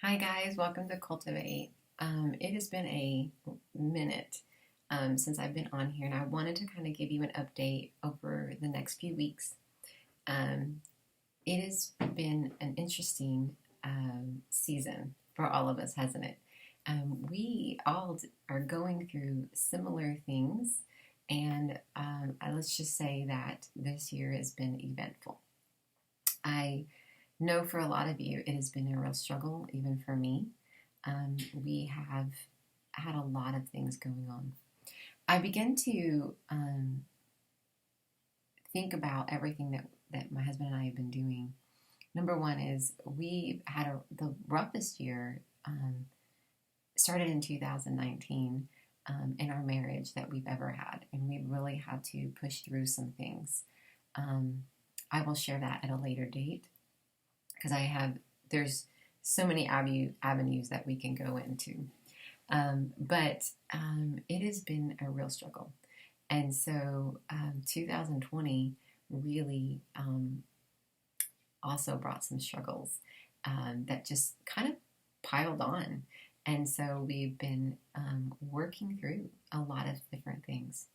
Hi guys, welcome to Cultivate. It has been a minute since I've been on here, and I wanted to kind of give you an update over the next few weeks. Um, it has been an interesting season for all of us, hasn't it? We all are going through similar things, and let's just say that this year has been eventful. I know for a lot of you, it has been a real struggle, even for me. We have had a lot of things going on. I begin to think about everything that my husband and I have been doing. Number one is we had the roughest year started in 2019 in our marriage that we've ever had, and we really had to push through some things. Um, I will share that at a later date because there's so many avenues that we can go into. But it has been a real struggle. And so 2020 really also brought some struggles that just kind of piled on. And so we've been working through a lot of different things,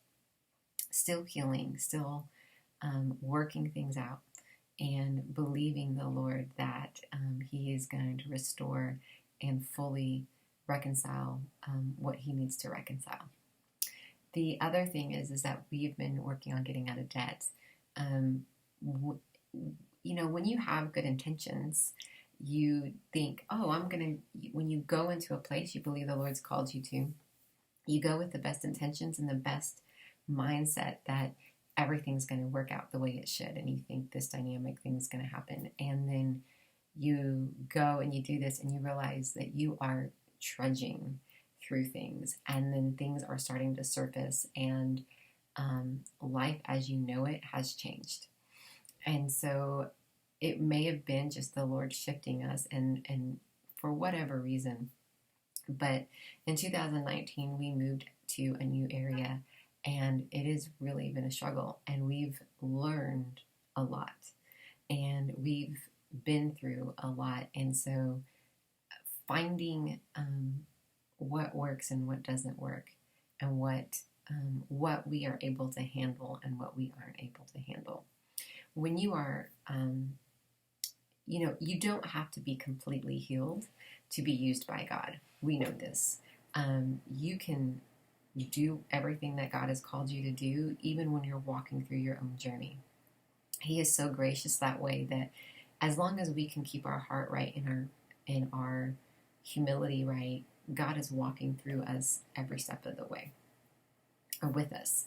still healing, still working things out, and believing the Lord that He is going to restore and fully reconcile what He needs to reconcile. The other thing is that we've been working on getting out of debt. Um, w- when you have good intentions, you think, oh, when you go into a place you believe the Lord's called you to, you go with the best intentions and the best mindset that everything's going to work out the way it should, and you think this dynamic thing is going to happen, and then you go and you do this and you realize that you are trudging through things, and then things are starting to surface, and life as you know it has changed. And so it may have been just the Lord shifting us, and for whatever reason. But in 2019, we moved to a new area, and it has really been a struggle. And we've learned a lot, and we've been through a lot. And so finding what works and what doesn't work, and what we are able to handle and what we aren't able to handle. When you are, you don't have to be completely healed to be used by God. We know this. You can do everything that God has called you to do, even when you're walking through your own journey. He is so gracious that way that as long as we can keep our heart right in our humility right, God is walking through us every step of the way, or with us.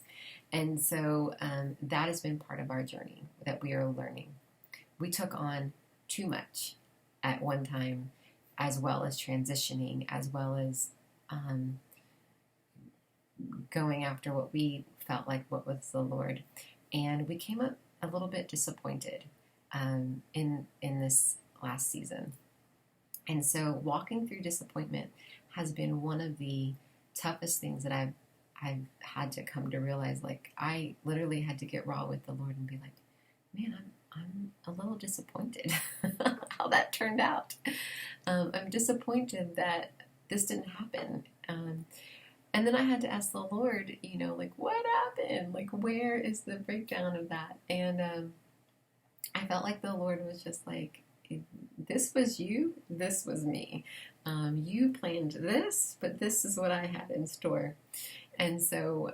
And so that has been part of our journey that we are learning. We took on too much at one time, as well as transitioning, as well as going after what we felt like what was the Lord. And we came up a little bit disappointed in this last season. And so walking through disappointment has been one of the toughest things that I've had to come to realize. Like, I literally had to get raw with the Lord and be like, man, I'm a little disappointed how that turned out. I'm disappointed that this didn't happen. And then I had to ask the Lord, like, what happened? Like, where is the breakdown of that? And I felt like the Lord was just like, this was you, this was me. You planned this, but this is what I had in store. And so,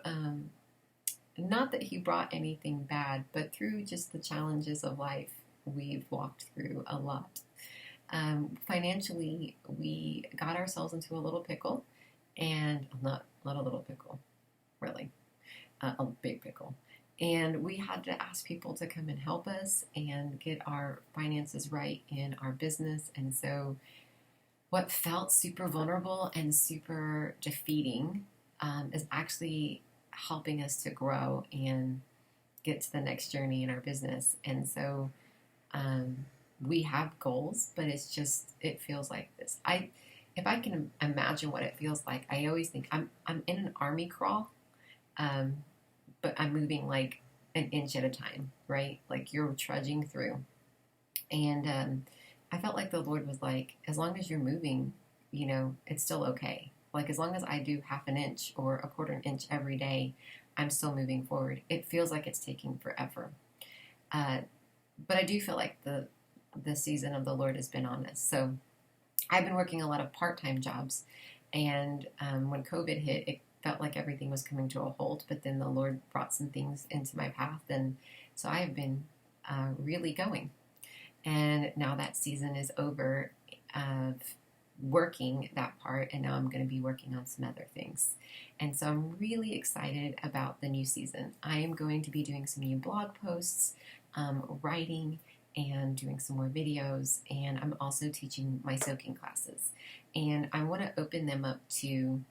not that He brought anything bad, but through just the challenges of life, we've walked through a lot. Financially, we got ourselves into a little pickle, and not a little pickle, really, a big pickle. And we had to ask people to come and help us and get our finances right in our business. And so what felt super vulnerable and super defeating is actually helping us to grow and get to the next journey in our business. And so we have goals, but it feels like this. If I can imagine what it feels like, I always think I'm in an army crawl, but I'm moving like an inch at a time, right? Like you're trudging through. And I felt like the Lord was like, as long as you're moving, it's still okay. Like, as long as I do half an inch or a quarter an inch every day, I'm still moving forward. It feels like it's taking forever. Uh, but I do feel like the season of the Lord has been on this. So I've been working a lot of part-time jobs, and when COVID hit, it felt like everything was coming to a halt. But then the Lord brought some things into my path, and so I have been really going. And now that season is over of working that part, and now I'm going to be working on some other things. And so I'm really excited about the new season. I am going to be doing some new blog posts, writing, and doing some more videos. And I'm also teaching my soaking classes. And I want to open them up to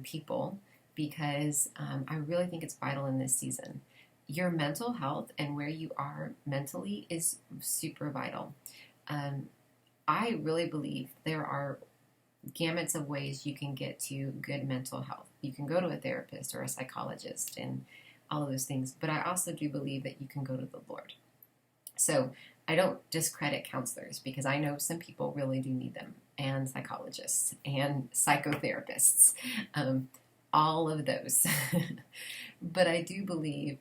people because I really think it's vital in this season. Your mental health and where you are mentally is super vital. I really believe there are gamuts of ways you can get to good mental health. You can go to a therapist or a psychologist and all of those things, but I also do believe that you can go to the Lord. So I don't discredit counselors because I know some people really do need them, and psychologists and psychotherapists, all of those. But I do believe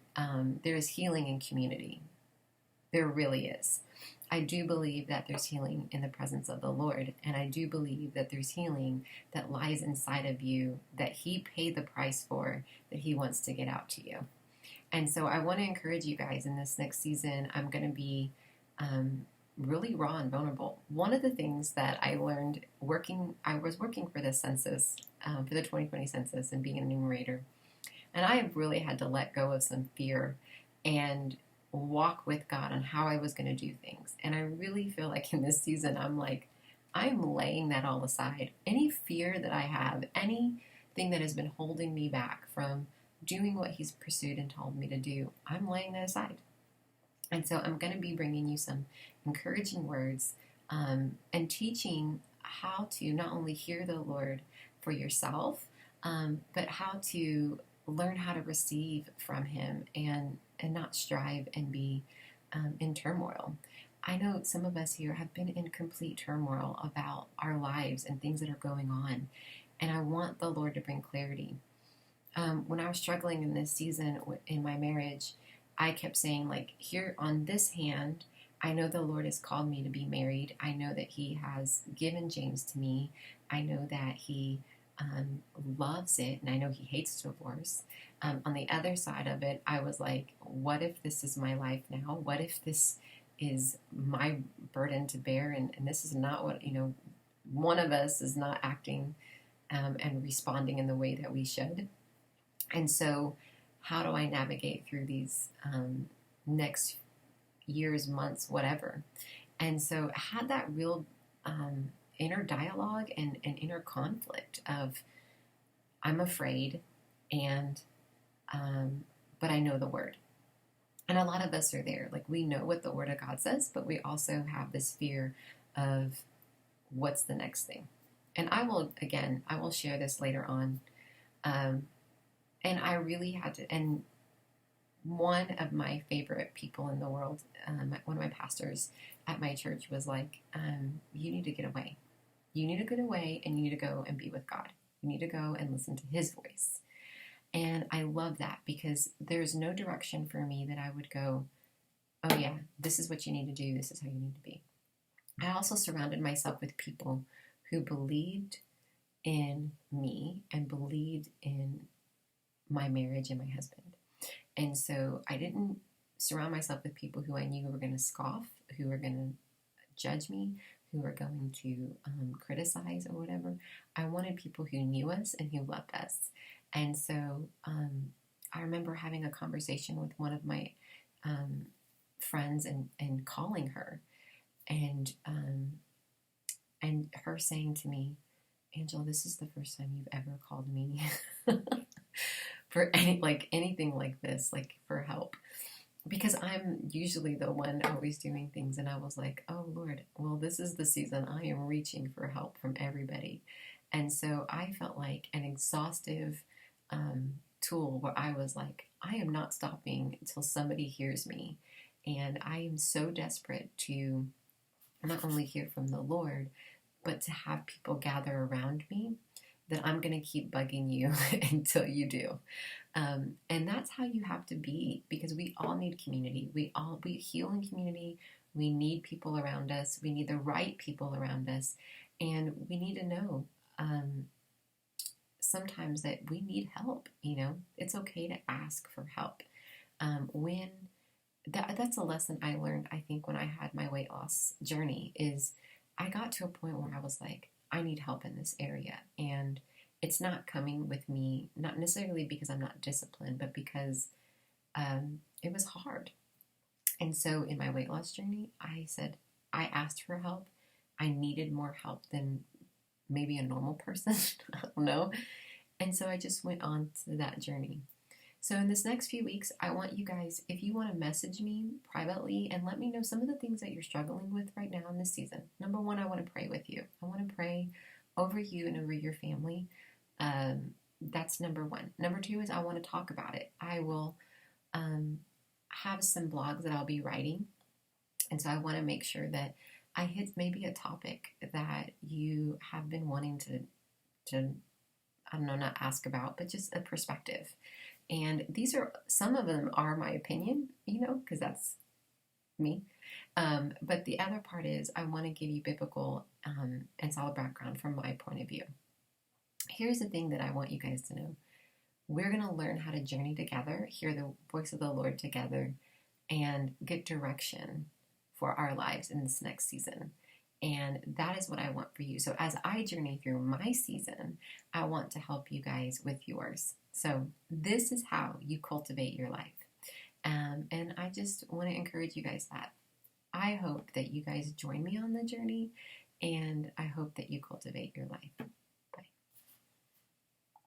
there is healing in community. There really is. I do believe that there's healing in the presence of the Lord, and I do believe that there's healing that lies inside of you that He paid the price for, that He wants to get out to you. And so I want to encourage you guys in this next season. I'm going to be really raw and vulnerable. One of the things that I learned I was working for the census, for the 2020 census and being an enumerator. And I have really had to let go of some fear and walk with God on how I was going to do things. And I really feel like in this season, I'm laying that all aside. Any fear that I have, anything that has been holding me back from doing what He's pursued and told me to do, I'm laying that aside. And so I'm going to be bringing you some encouraging words and teaching how to not only hear the Lord for yourself, but how to learn how to receive from Him and not strive and be in turmoil. I know some of us here have been in complete turmoil about our lives and things that are going on, and I want the Lord to bring clarity. When I was struggling in this season in my marriage, I kept saying, like, here on this hand, I know the Lord has called me to be married. I know that He has given James to me. I know that He loves it, and I know He hates divorce. On the other side of it, I was like, what if this is my life now? What if this is my burden to bear, and this is not what, one of us is not acting and responding in the way that we should. And so how do I navigate through these next years, months, whatever? And so I had that real inner dialogue and inner conflict of, I'm afraid, and but I know the Word. And a lot of us are there. Like, we know what the Word of God says, but we also have this fear of what's the next thing. And I will share this later on. And I really had to, and one of my favorite people in the world, one of my pastors at my church was like, you need to get away. You need to get away, and you need to go and be with God. You need to go and listen to His voice. And I love that because there's no direction for me that I would go, oh yeah, this is what you need to do. This is how you need to be. I also surrounded myself with people who believed in me and believed in my marriage and my husband. And so I didn't surround myself with people who I knew were going to scoff, who were going to judge me, who were going to criticize or whatever. I wanted people who knew us and who loved us. And so I remember having a conversation with one of my friends and calling her and her saying to me, Angela, this is the first time you've ever called me for anything like this, like for help. Because I'm usually the one always doing things, and I was like, oh Lord, well, this is the season I am reaching for help from everybody. And so I felt like an exhaustive tool where I was like, I am not stopping until somebody hears me. And I am so desperate to not only hear from the Lord, but to have people gather around me, that I'm going to keep bugging you until you do. And that's how you have to be, because we all need community. We heal in community. We need people around us. We need the right people around us. And we need to know sometimes that we need help. It's okay to ask for help. When that's a lesson I learned, I think, when I had my weight loss journey, is I got to a point where I was like, I need help in this area. And it's not coming with me, not necessarily because I'm not disciplined, but because it was hard. And so in my weight loss journey, I asked for help. I needed more help than maybe a normal person. I don't know. And so I just went on to that journey. So in this next few weeks, I want you guys, if you want to message me privately and let me know some of the things that you're struggling with right now in this season. Number one, I want to pray with you. I want to pray over you and over your family. That's number one. Number two is I want to talk about it. I will have some blogs that I'll be writing. And so I want to make sure that I hit maybe a topic that you have been wanting to I don't know, not ask about, but just a perspective. And some of them are my opinion, because that's me. But the other part is I want to give you biblical and solid background from my point of view. Here's the thing that I want you guys to know. We're going to learn how to journey together, hear the voice of the Lord together, and get direction for our lives in this next season. And that is what I want for you. So as I journey through my season, I want to help you guys with yours. So this is how you cultivate your life. And I just want to encourage you guys that. I hope that you guys join me on the journey